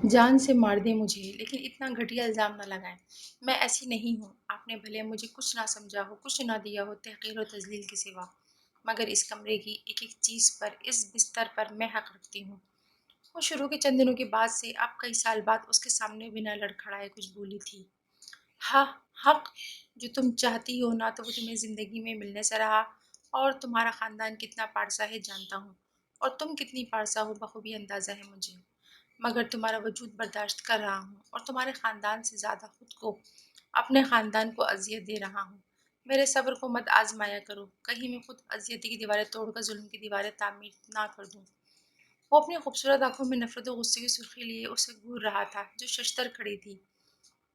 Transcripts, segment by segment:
جان سے مار دیں مجھے لیکن اتنا گھٹیا الزام نہ لگائیں۔ میں ایسی نہیں ہوں۔ آپ نے بھلے مجھے کچھ نہ سمجھا ہو، کچھ نہ دیا ہو تحقیر و تذلیل کے سوا، مگر اس کمرے کی ایک ایک چیز پر، اس بستر پر میں حق رکھتی ہوں۔ وہ شروع کے چند دنوں کے بعد سے اب کئی سال بعد اس کے سامنے بنا لڑکھڑائے کچھ بولی تھی۔ ہاں، حق جو تم چاہتی ہو نا تو وہ تمہیں زندگی میں ملنے سے رہا، اور تمہارا خاندان کتنا پارسا ہے جانتا ہوں، اور تم کتنی پارسا ہو بخوبی اندازہ ہے مجھے، مگر تمہارا وجود برداشت کر رہا ہوں، اور تمہارے خاندان سے زیادہ خود کو، اپنے خاندان کو اذیت دے رہا ہوں۔ میرے صبر کو مت آزمایا کرو، کہیں میں خود اذیتی کی دیواریں توڑ کر ظلم کی دیواریں تعمیر نہ کر دوں۔ وہ اپنی خوبصورت آنکھوں میں نفرت و غصے کی سرخی لیے اسے گھور رہا تھا جو ششتر کھڑی تھی۔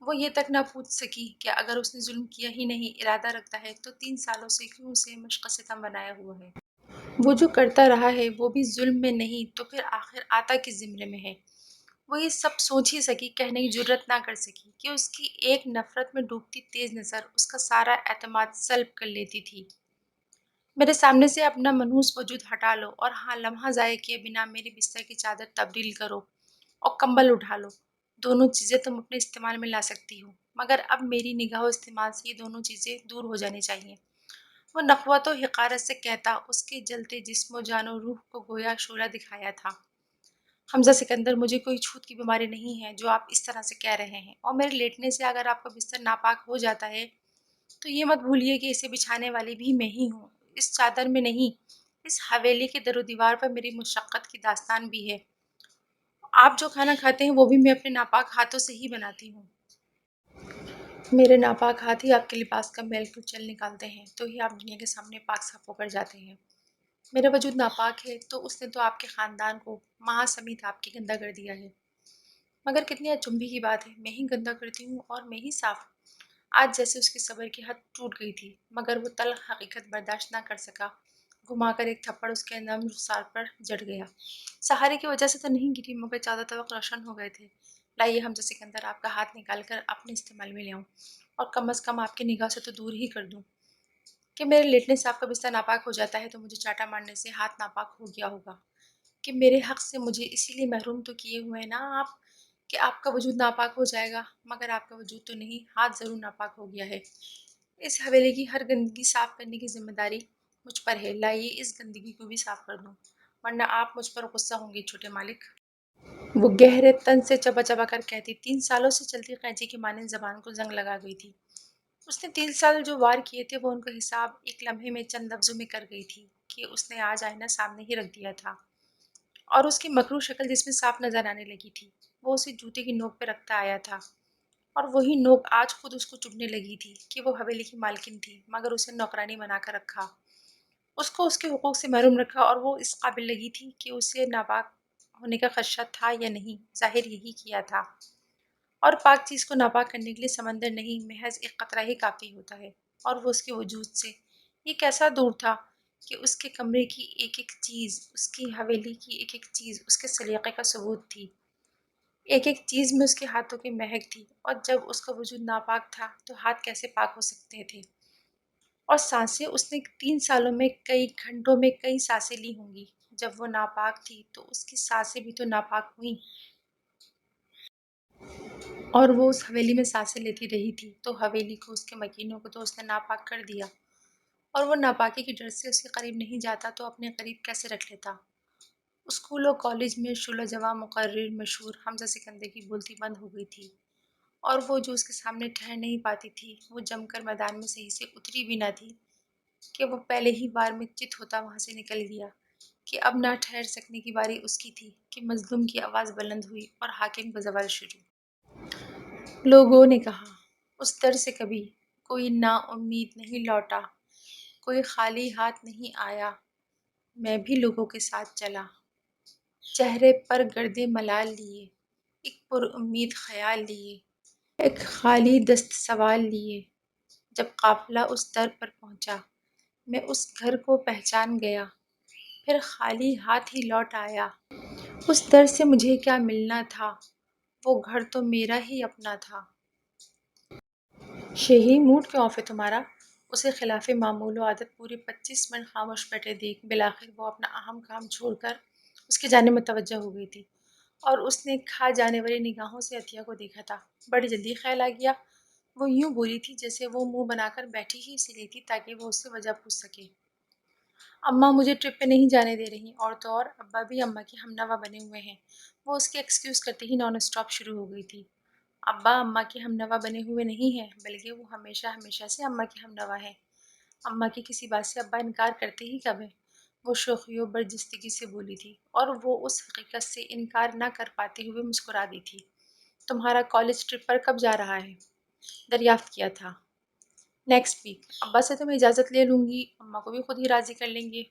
وہ یہ تک نہ پوچھ سکی کہ اگر اس نے ظلم کیا ہی نہیں، ارادہ رکھتا ہے، تو 3 سالوں سے کیوں اسے مشق ستم بنایا ہوا ہے؟ وہ جو کرتا رہا ہے وہ بھی ظلم میں نہیں تو پھر آخر آتا کس زمرے میں ہے؟ وہ یہ سب سوچ ہی سکی، کہنے کی جرت نہ کر سکی کہ اس کی ایک نفرت میں ڈوبتی تیز نظر اس کا سارا اعتماد سلب کر لیتی تھی۔ میرے سامنے سے اپنا منحوس وجود ہٹا لو، اور ہاں، لمحہ ضائع کیے بنا میرے بستر کی چادر تبدیل کرو اور کمبل اٹھا لو۔ دونوں چیزیں تم اپنے استعمال میں لا سکتی ہو، مگر اب میری نگاہ و استعمال سے یہ دونوں چیزیں دور ہو جانی چاہیے۔ وہ نخوت و حقارت سے کہتا، اس کے جلتے جسم و جان و روح کو گویا شعلہ دکھایا تھا۔ حمزہ سکندر، مجھے کوئی چھوت کی بیماری نہیں ہے جو آپ اس طرح سے کہہ رہے ہیں، اور میرے لیٹنے سے اگر آپ کا بستر ناپاک ہو جاتا ہے تو یہ مت بھولیے کہ اسے بچھانے والی بھی میں ہی ہوں۔ اس چادر میں نہیں، اس حویلی کے در و دیوار پر میری مشقت کی داستان بھی ہے۔ آپ جو کھانا کھاتے ہیں وہ بھی میں اپنے ناپاک ہاتھوں سے ہی بناتی ہوں۔ میرے ناپاک ہاتھ ہی آپ کے لباس کا میل کچل نکالتے ہیں، تو ہی آپ دنیا کے سامنے پاک صاف ہو کر جاتے ہیں۔ میرا وجود ناپاک ہے تو اس نے تو آپ کے خاندان کو، ماں سمیت آپ کی، گندا کر دیا ہے۔ مگر کتنی اچنبھی کی بات ہے، میں ہی گندا کرتی ہوں اور میں ہی صاف۔ آج جیسے اس کے صبر کی حد ٹوٹ گئی تھی، مگر وہ تلخ حقیقت برداشت نہ کر سکا۔ گھما کر ایک تھپڑ اس کے نرم رخسار پر جڑ گیا۔ سہارے کی وجہ سے تو نہیں گری، مگر زیادہ توق روشن ہو گئے تھے۔ لائیے حمزہ سکندر، آپ کا ہاتھ نکال کر اپنے استعمال میں لے آؤں، اور کم از کم آپ کی نگاہ سے تو دور ہی کر دوں۔ کہ میرے لیٹنے سے آپ کا بستر ناپاک ہو جاتا ہے تو مجھے چاٹا مارنے سے ہاتھ ناپاک ہو گیا ہوگا۔ کہ میرے حق سے مجھے اسی لیے محروم تو کیے ہوئے ہیں نا آپ، کہ آپ کا وجود ناپاک ہو جائے گا، مگر آپ کا وجود تو نہیں، ہاتھ ضرور ناپاک ہو گیا ہے۔ اس حویلی کی ہر گندگی صاف کرنے کی ذمہ داری مجھ پر ہے۔ لائیے اس گندگی کو بھی صاف کر دوں، ورنہ آپ مجھ پر غصہ ہوں گے چھوٹے مالک۔ وہ گہرے طنز سے چبا چبا کر کہتی، 3 سالوں سے چلتی قینچی کی مانند زبان کو زنگ لگا گئی تھی۔ اس نے 3 سال جو وار کیے تھے وہ ان کا حساب ایک لمحے میں چند لفظوں میں کر گئی تھی کہ اس نے آج آئینہ سامنے ہی رکھ دیا تھا، اور اس کی مکروہ شکل جس میں صاف نظر آنے لگی تھی وہ اسے جوتے کی نوک پہ رکھتا آیا تھا، اور وہی نوک آج خود اس کو چبھنے لگی تھی کہ وہ حویلی کی مالکن تھی مگر اسے نوکرانی بنا کر رکھا، اس کو اس کے حقوق سے محروم رکھا، اور وہ اس قابل لگی تھی کہ اسے ناپاک ہونے کا خدشہ تھا یا نہیں، ظاہر یہی کیا تھا۔ اور پاک چیز کو ناپاک کرنے کے لیے سمندر نہیں، محض ایک قطرہ ہی کافی ہوتا ہے، اور وہ اس کے وجود سے یہ کیسا دور تھا کہ اس کے کمرے کی ایک ایک چیز، اس کی حویلی کی ایک ایک چیز اس کے سلیقے کا ثبوت تھی، ایک ایک چیز میں اس کے ہاتھوں کی مہک تھی، اور جب اس کا وجود ناپاک تھا تو ہاتھ کیسے پاک ہو سکتے تھے؟ اور سانسیں اس نے 3 سالوں میں کئی گھنٹوں میں کئی سانسیں لی ہوں گی، جب وہ ناپاک تھی تو اس کی سانسیں بھی تو ناپاک ہوئیں، اور وہ اس حویلی میں سانسیں لیتی رہی تھی تو حویلی کو، اس کے مکینوں کو تو اس نے ناپاک کر دیا، اور وہ ناپاکی کی ڈر سے اس کے قریب نہیں جاتا تو اپنے قریب کیسے رکھ لیتا؟ اسکول و کالج میں شعلہ جواں مقرر مشہور حمزہ سکندر کی بولتی بند ہو گئی تھی، اور وہ جو اس کے سامنے ٹھہر نہیں پاتی تھی وہ جم کر میدان میں صحیح سے اتری بھی نہ تھی کہ وہ پہلے ہی بار میں چت ہوتا وہاں سے نکل گیا، کہ اب نہ ٹھہر سکنے کی باری اس کی تھی کہ مظلوم کی آواز بلند ہوئی اور حاکم کا زوال شروع۔ لوگوں نے کہا، اس در سے کبھی کوئی نا امید نہیں لوٹا، کوئی خالی ہاتھ نہیں آیا، میں بھی لوگوں کے ساتھ چلا، چہرے پر گرد ملال لیے، ایک پر امید خیال لیے، ایک خالی دست سوال لیے۔ جب قافلہ اس در پر پہنچا میں اس گھر کو پہچان گیا، پھر خالی ہاتھ ہی لوٹ آیا۔ اس در سے مجھے کیا ملنا تھا، وہ گھر تو میرا ہی اپنا تھا۔ شہی، موڈ کیوں آف ہے تمہارا؟ اسے خلاف معمول و عادت پورے 25 منٹ خاموش بیٹھے دیکھ بالآخر وہ اپنا اہم کام چھوڑ کر اس کی جانب متوجہ ہو گئی تھی۔ اور اس نے کھا جانے والی نگاہوں سے عطیہ کو دیکھا تھا۔ بڑی جلدی خیال آ گیا۔ وہ یوں بولی تھی جیسے وہ منہ بنا کر بیٹھی ہی اسی لیے تھی تاکہ وہ اس سے وجہ پوچھ سکے۔ اماں مجھے ٹرپ پہ نہیں جانے دے رہی، اور تو اور ابا بھی اماں کے ہم نوا بنے ہوئے ہیں۔ وہ اس کے ایکسکیوز کرتے ہی نان اسٹاپ شروع ہو گئی تھی۔ ابا اماں کے ہم نوا بنے ہوئے نہیں ہیں، بلکہ وہ ہمیشہ ہمیشہ سے اماں کے ہم نوا ہیں۔ اماں کی کسی بات سے ابا انکار کرتے ہی کب ہے؟ وہ شوخی و برجستگی سے بولی تھی، اور وہ اس حقیقت سے انکار نہ کر پاتے ہوئے مسکرا دی تھی۔ تمہارا کالج ٹرپ پر کب جا رہا ہے؟ دریافت کیا تھا۔ Next week. ابا سے تو میں اجازت لے لوں گی، اماں کو بھی خود ہی راضی کر لیں گے،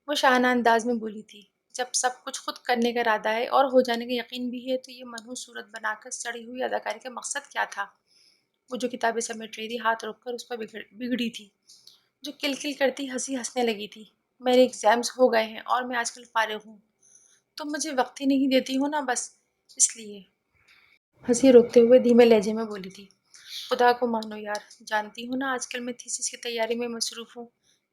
وہ شاہانہ انداز میں بولی تھی۔ جب سب کچھ خود کرنے کا ارادہ ہے اور ہو جانے کا یقین بھی ہے تو یہ منحوس صورت بنا کر سڑی ہوئی اداکاری کا مقصد کیا تھا؟ وہ جو کتابیں سمیٹ رہی تھی ہاتھ روک کر اس پر بگڑی تھی، جو کل کل کرتی ہنسی ہنسنے لگی تھی۔ میرے ایگزامز ہو گئے ہیں اور میں آج کل فارغ ہوں، تم مجھے وقت ہی نہیں دیتی ہو نا، بس اس لیے۔ ہنسی روکتے ہوئے دھیمے لہجے میں بولی تھی۔ خدا کو مانو یار، جانتی ہوں نا آج کل میں تھیسس کی تیاری میں مصروف ہوں۔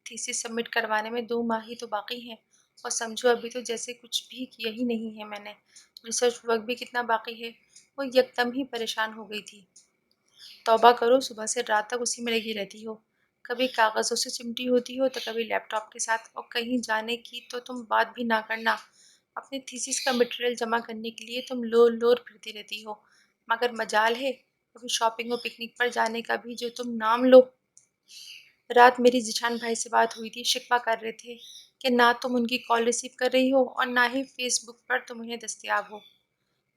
تھیسس سبمٹ کروانے میں 2 ماہ ہی تو باقی ہیں، اور سمجھو ابھی تو جیسے کچھ بھی کیا ہی نہیں ہے میں نے۔ ریسرچ ورک بھی کتنا باقی ہے۔ وہ یکدم ہی پریشان ہو گئی تھی۔ توبہ کرو، صبح سے رات تک اسی میں لگی رہتی ہو، کبھی کاغذوں سے چمٹی ہوتی ہو تو کبھی لیپ ٹاپ کے ساتھ، اور کہیں جانے کی تو تم بات بھی نہ کرنا۔ اپنے تھیسس کا مٹیریل جمع کرنے کے لیے تم لور لور پھرتی رہتی ہو، مگر مجال ہے کبھی شاپنگ اور پکنک پر جانے کا بھی جو تم نام لو۔ رات میری ذیشان بھائی سے بات ہوئی تھی، شکوہ کر رہے تھے کہ نہ تم ان کی کال ریسیو کر رہی ہو اور نہ ہی فیس بک پر تم انہیں دستیاب ہو۔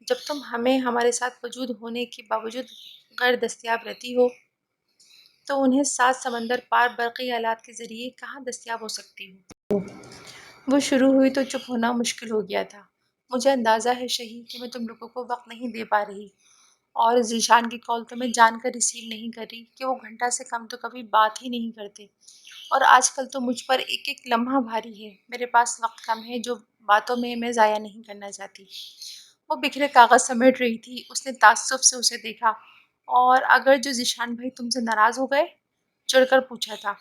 جب تم ہمیں ہمارے ساتھ موجود ہونے کے باوجود غیر دستیاب رہتی ہو تو انہیں 7 سمندر پار برقی آلات کے ذریعے کہاں دستیاب ہو سکتی ہو؟ وہ شروع ہوئی تو چپ ہونا مشکل ہو گیا تھا۔ مجھے اندازہ ہے شہی کہ میں تم لوگوں کو وقت نہیں دے پا رہی، اور ذیشان کی کال تو میں جان کر ریسیو نہیں کر رہی کہ وہ گھنٹہ سے کم تو کبھی بات ہی نہیں کرتے، اور آج کل تو مجھ پر ایک ایک لمحہ بھاری ہے۔ میرے پاس وقت کم ہے جو باتوں میں ضائع نہیں کرنا چاہتی۔ وہ بکھرے کاغذ سمیٹ رہی تھی۔ اس نے تعصب سے اسے دیکھا۔ اور اگر جو ذیشان بھائی تم سے ناراض ہو گئے؟ چڑھ کر پوچھا تھا۔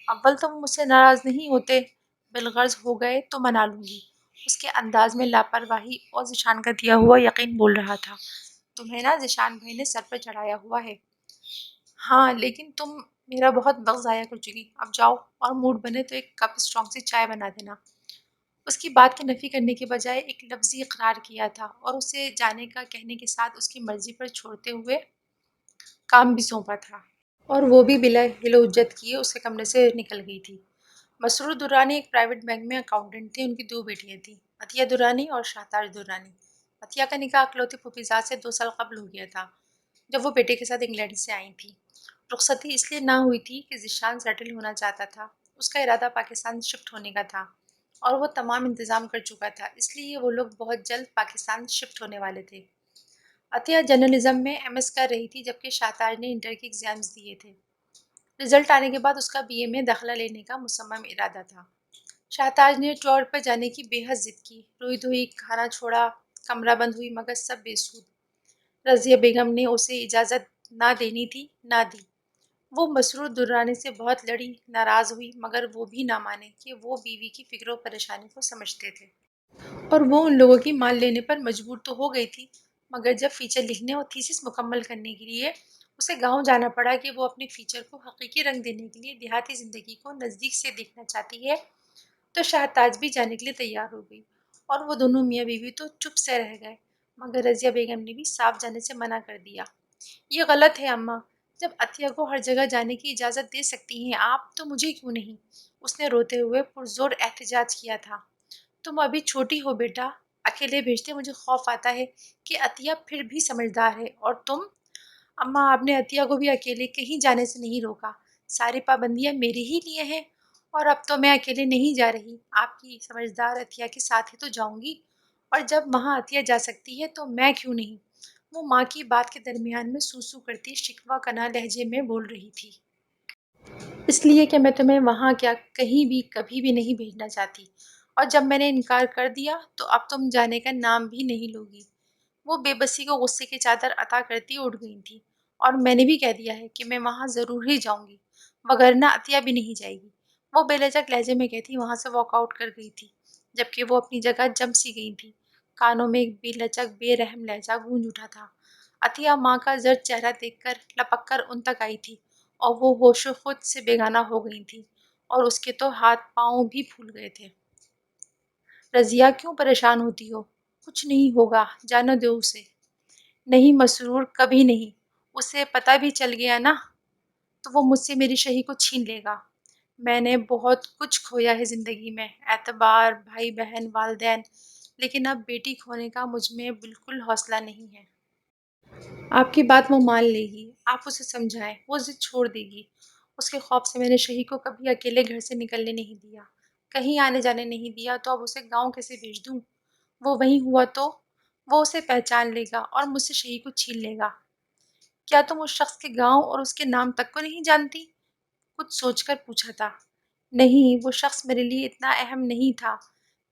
اول تو وہ مجھ سے ناراض نہیں ہوتے، بالغرض ہو گئے تو منا لوں گی۔ اس کے انداز میں لاپرواہی اور ذیشان کا دیا ہوا یقین بول رہا تھا۔ تمہیں نا ذیشان بھائی نے سر پر چڑھایا ہوا ہے۔ ہاں لیکن تم میرا بہت وقت ضائع کر چکی، اب جاؤ، اور موڈ بنے تو ایک کپ اسٹرانگ سی چائے بنا دینا۔ اس کی بات کی نفی کرنے کے بجائے ایک لفظی اقرار کیا تھا، اور اسے جانے کا کہنے کے ساتھ اس کی مرضی پر چھوڑتے ہوئے کام بھی سونپا تھا۔ اور وہ بھی بلا ہل و حجت کیے اس کے کمرے سے نکل گئی تھی۔ مسرور درانی ایک پرائیویٹ بینک میں اکاؤنٹنٹ تھے۔ ان کی 2 بیٹیاں تھیں، عطیہ درانی اور شاہتاج درانی۔ عطیہ کا نکاح اکلوتی پھوپھیزاد سے 2 سال قبل ہو گیا تھا، جب وہ بیٹے کے ساتھ انگلینڈ سے آئی تھی۔ رخصتی اس لیے نہ ہوئی تھی کہ ذیشان سیٹل ہونا چاہتا تھا۔ اس کا ارادہ پاکستان شفٹ ہونے کا تھا، اور وہ تمام انتظام کر چکا تھا، اس لیے وہ لوگ بہت جلد پاکستان شفٹ ہونے والے تھے۔ عطیہ جرنلزم میں ایم ایس کر رہی تھی، جبکہ شاہتاج نے انٹر کے ایگزامز دیے تھے۔ رزلٹ آنے کے بعد اس کا بی اے میں داخلہ لینے کا مصمم ارادہ تھا۔ شاہتاج نے ٹور پر جانے کی بے حد ضد کی، روئی دھوئی، کھانا چھوڑا، کمرہ بند ہوئی، مگر سب بے سود۔ رضیہ بیگم نے اسے اجازت نہ دینی تھی، نہ دی۔ وہ مسرور درانی سے بہت لڑی، ناراض ہوئی، مگر وہ بھی نہ مانے کہ وہ بیوی کی فکر و پریشانی کو سمجھتے تھے، اور وہ ان لوگوں کی مان لینے پر مجبور تو ہو گئی تھی، مگر جب فیچر لکھنے اور تھیسس مکمل کرنے کے لیے اسے گاؤں جانا پڑا کہ وہ اپنے فیچر کو حقیقی رنگ دینے کے لیے دیہاتی زندگی کو نزدیک سے دیکھنا چاہتی ہے، تو شاہتاج بھی جانے کے لیے تیار ہو گئی، اور وہ دونوں میاں بیوی تو چپ سے رہ گئے، مگر رضیہ بیگم نے بھی صاف جانے سے منع کر دیا۔ یہ غلط ہے اماں، جب عطیہ کو ہر جگہ جانے کی اجازت دے سکتی ہیں آپ تو مجھے کیوں نہیں؟ اس نے روتے ہوئے پرزور احتجاج کیا تھا۔ تم ابھی چھوٹی ہو بیٹا، اکیلے بھیجتے مجھے خوف آتا ہے کہ عطیہ پھر بھی سمجھدار ہے، اور تم؟ اماں آپ نے عطیہ کو بھی اکیلے کہیں جانے سے نہیں روکا، ساری پابندیاں میرے ہی لیے ہیں، اور اب تو میں اکیلے نہیں جا رہی، آپ کی سمجھدار عطیہ کے ساتھ ہی تو جاؤں گی، اور جب وہاں عطیہ جا سکتی ہے تو میں کیوں نہیں؟ وہ ماں کی بات کے درمیان میں سو کرتی شکوہ کناں لہجے میں بول رہی تھی۔ اس لیے کہ میں تمہیں وہاں کیا کہیں بھی کبھی بھی نہیں بھیجنا چاہتی، اور جب میں نے انکار کر دیا تو اب تم جانے کا نام بھی نہیں لوگی۔ وہ بے بسی کو غصے کی چادر عطا کرتی اٹھ گئی تھی۔ اور میں نے بھی کہہ دیا ہے کہ میں وہاں ضرور ہی جاؤں گی، وگرنہ عطیہ بھی نہیں جائے گی، وہ بے لجک لہجے میں کہتی وہاں سے واک آؤٹ کر گئی تھی، جبکہ وہ اپنی جگہ جم سی گئی تھی۔ کانوں میں ایک بے لچک بے رحم لہجہ گونج اٹھا تھا۔ عطیہ ماں کا زرد چہرہ دیکھ کر لپک کر ان تک آئی تھی اور وہ ہوش و خود سے بیگانہ ہو گئی تھی اور اس کے تو ہاتھ پاؤں بھی پھول گئے تھے۔ رضیہ کیوں پریشان ہوتی ہو؟ کچھ نہیں ہوگا، جانے دو اسے۔ نہیں مسرور، کبھی نہیں۔ اسے پتہ بھی چل گیا نا تو وہ مجھ سے میری شہی کو چھین لے گا۔ میں نے بہت کچھ کھویا ہے زندگی میں، اعتبار، بھائی بہن، والدین، لیکن اب بیٹی کھونے کا مجھ میں بالکل حوصلہ نہیں ہے۔ آپ کی بات وہ مان لے گی، آپ اسے سمجھائیں، وہ ضد چھوڑ دے گی۔ اس کے خوف سے میں نے شہی کو کبھی اکیلے گھر سے نکلنے نہیں دیا، کہیں آنے جانے نہیں دیا، تو اب اسے گاؤں کیسے بھیج دوں؟ وہ وہیں ہوا تو وہ اسے پہچان لے گا اور مجھ سے شہی کو چھین لے گا۔ کیا تم اس شخص کے گاؤں اور اس کے نام تک کو نہیں جانتی؟ کچھ سوچ کر پوچھا تھا۔ نہیں، وہ شخص میرے لیے اتنا اہم نہیں تھا۔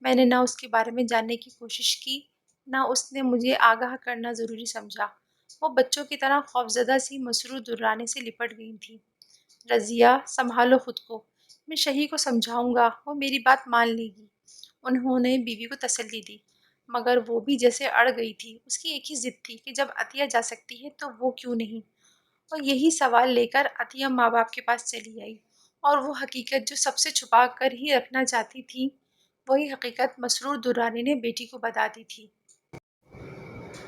میں نے نہ اس کے بارے میں جاننے کی کوشش کی، نہ اس نے مجھے آگاہ کرنا ضروری سمجھا۔ وہ بچوں کی طرح خوفزدہ سی مسرور درانے سے لپٹ گئی تھی۔ رضیہ، سنبھالو خود کو، میں شہی کو سمجھاؤں گا، وہ میری بات مان لے گی۔ انہوں نے بیوی کو تسلی دی، مگر وہ بھی جیسے اڑ گئی تھی۔ اس کی ایک ہی ضد تھی کہ جب عطیہ جا سکتی ہے تو وہ کیوں نہیں؟ اور یہی سوال لے کر عطیہ ماں باپ کے پاس چلی آئی، اور وہ حقیقت جو سب سے چھپا کر ہی رکھنا چاہتی تھی، وہی حقیقت مسرور درانی نے بیٹی کو بتا دی تھی۔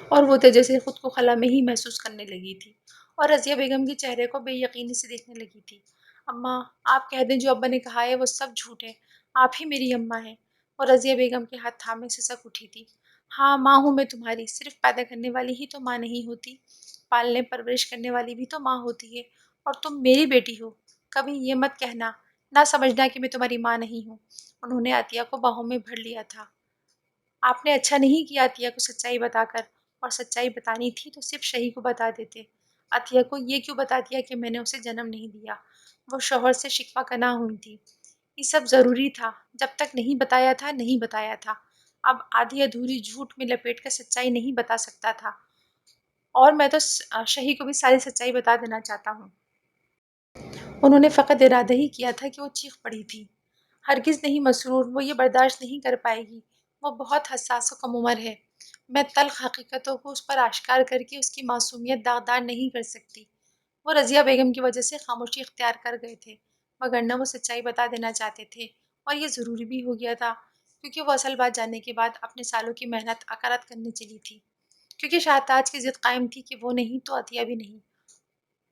اور وہ تو جیسے خود کو خلا میں ہی محسوس کرنے لگی تھی اور رضیہ بیگم کے چہرے کو بے یقینی سے دیکھنے لگی تھی۔ اماں، آپ کہہ دیں جو ابا نے کہا ہے وہ سب جھوٹ ہے، آپ ہی میری اماں ہیں۔ اور رضیہ بیگم کے ہاتھ تھامے سسک اٹھی تھی۔ ہاں ماں ہوں میں تمہاری، صرف پیدا کرنے والی ہی تو ماں نہیں ہوتی، پالنے پرورش کرنے والی بھی تو ماں ہوتی ہے، اور تم میری بیٹی ہو۔ کبھی یہ مت کہنا، نہ سمجھنا کہ میں تمہاری ماں نہیں ہوں۔ انہوں نے عطیہ کو باہوں میں بھر لیا تھا۔ آپ نے اچھا نہیں کیا عطیہ کو سچائی بتا کر، اور سچائی بتانی تھی تو صرف شہی کو بتا دیتے۔ عطیہ کو یہ کیوں بتا دیا کہ میں نے اسے جنم نہیں دیا؟ وہ شوہر سے شکوہ کناں ہوئی تھی۔ یہ سب ضروری تھا، جب تک نہیں بتایا تھا نہیں بتایا تھا۔ اب آدھی ادھوری جھوٹ میں لپیٹ کر سچائی نہیں بتا سکتا تھا، اور میں تو شہی کو بھی ساری سچائی بتا دینا چاہتا ہوں۔ انہوں نے فقط ارادہ ہی کیا تھا کہ وہ چیخ پڑی تھی۔ ہرگز نہیں مسرور، وہ یہ برداشت نہیں کر پائے گی، وہ بہت حساس و کم عمر ہے۔ میں تلخ حقیقتوں کو اس پر آشکار کر کے اس کی معصومیت داغدار نہیں کر سکتی۔ وہ رضیہ بیگم کی وجہ سے خاموشی اختیار کر گئے تھے، وگرنہ وہ سچائی بتا دینا چاہتے تھے، اور یہ ضروری بھی ہو گیا تھا، کیونکہ وہ اصل بات جاننے کے بعد اپنے سالوں کی محنت اکرت کرنے چلی تھی، کیونکہ شاہتاج کی ضد قائم تھی کہ وہ نہیں تو عطیہ بھی نہیں،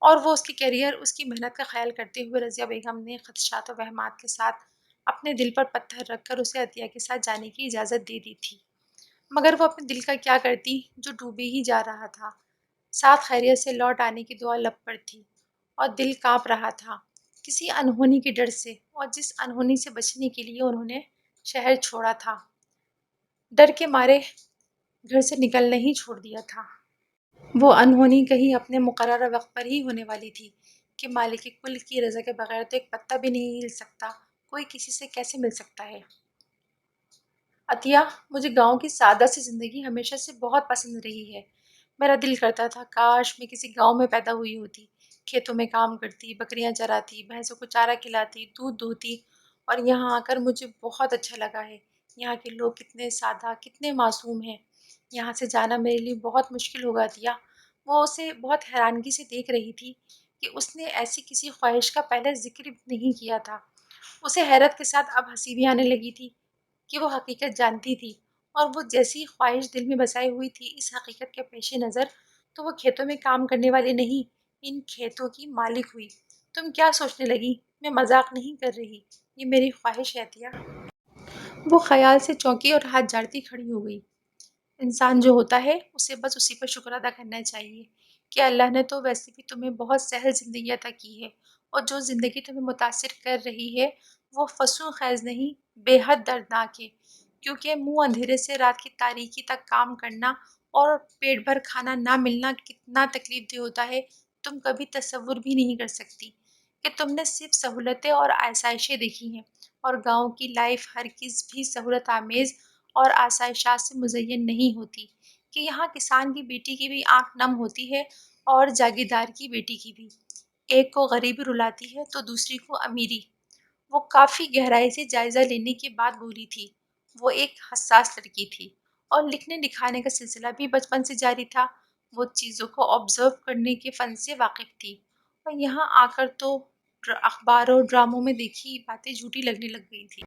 اور وہ اس کے کیریئر، اس کی محنت کا خیال کرتے ہوئے رضیہ بیگم نے خدشات و وہمات کے ساتھ اپنے دل پر پتھر رکھ کر اسے عطیہ کے ساتھ جانے کی اجازت دے دی تھی۔ مگر وہ اپنے دل کا کیا کرتی جو ڈوبے ہی جا رہا تھا؟ ساتھ خیریت سے لوٹ آنے کی دعا لب پر تھی، اور دل کانپ رہا تھا کسی انہونی کے ڈر سے، اور جس انہونی سے بچنے کے لیے انہوں نے شہر چھوڑا تھا، ڈر کے مارے گھر سے نکلنا ہی چھوڑ دیا تھا۔ وہ انہونی کہیں اپنے مقررہ وقت پر ہی ہونے والی تھی کہ مالک کل کی رضا کے بغیر تو ایک پتا بھی نہیں ہل سکتا، کوئی کسی سے کیسے مل سکتا ہے؟ عطیہ، مجھے گاؤں کی سادہ سی زندگی ہمیشہ سے بہت پسند رہی ہے۔ میرا دل کرتا تھا کاش میں کسی گاؤں میں پیدا ہوئی ہوتی، کھیتوں میں کام کرتی، بکریاں چراتی، بھینسوں کو چارہ کھلاتی، دودھ دوہتی، اور یہاں آ کر مجھے بہت اچھا لگا ہے۔ یہاں کے لوگ کتنے سادہ، کتنے معصوم ہیں۔ یہاں سے جانا میرے لیے بہت مشکل ہوگا عطیہ۔ وہ اسے بہت حیرانگی سے دیکھ رہی تھی کہ اس نے ایسی کسی خواہش کا پہلے ذکر نہیں کیا تھا۔ اسے حیرت کے ساتھ اب ہنسی بھی آنے لگی تھی کہ وہ حقیقت جانتی تھی، اور وہ جیسی خواہش دل میں بسائی ہوئی تھی اس حقیقت کے پیش نظر، تو وہ کھیتوں میں کام کرنے والی نہیں، ان کھیتوں کی مالک ہوئی۔ تم کیا سوچنے لگی؟ میں مذاق نہیں کر رہی، یہ میری خواہش ہے عطیہ۔ وہ خیال سے چونکی اور ہاتھ جھاڑتی کھڑی ہو گئی۔ انسان جو ہوتا ہے اسے بس اسی پر شکر ادا کرنا چاہیے کہ اللہ نے تو ویسے بھی تمہیں بہت سہل زندگی عطا کی ہے، اور جو زندگی تمہیں متاثر کر رہی ہے وہ فسوں خیز نہیں، بے حد دردناک ہے، کیونکہ منہ اندھیرے سے رات کی تاریکی تک کام کرنا اور پیٹ بھر کھانا نہ ملنا کتنا تکلیف دہ ہوتا ہے تم کبھی تصور بھی نہیں کر سکتی، کہ تم نے صرف سہولتیں اور آسائشیں دیکھی ہیں، اور گاؤں کی لائف ہرگز بھی سہولت آمیز اور آسائشات سے مزین نہیں ہوتی، کہ یہاں کسان کی بیٹی کی بھی آنکھ نم ہوتی ہے اور جاگیردار کی بیٹی کی بھی، ایک کو غریبی رلاتی ہے تو دوسری کو امیری۔ وہ کافی گہرائی سے جائزہ لینے کے بعد بولی تھی۔ وہ ایک حساس لڑکی تھی، اور لکھنے لکھانے کا سلسلہ بھی بچپن سے جاری تھا۔ وہ چیزوں کو آبزرو کرنے کے فن سے واقف تھی، اور یہاں آ کر تو اخبار اور ڈراموں میں دیکھی باتیں جھوٹی لگنے لگ گئی تھی۔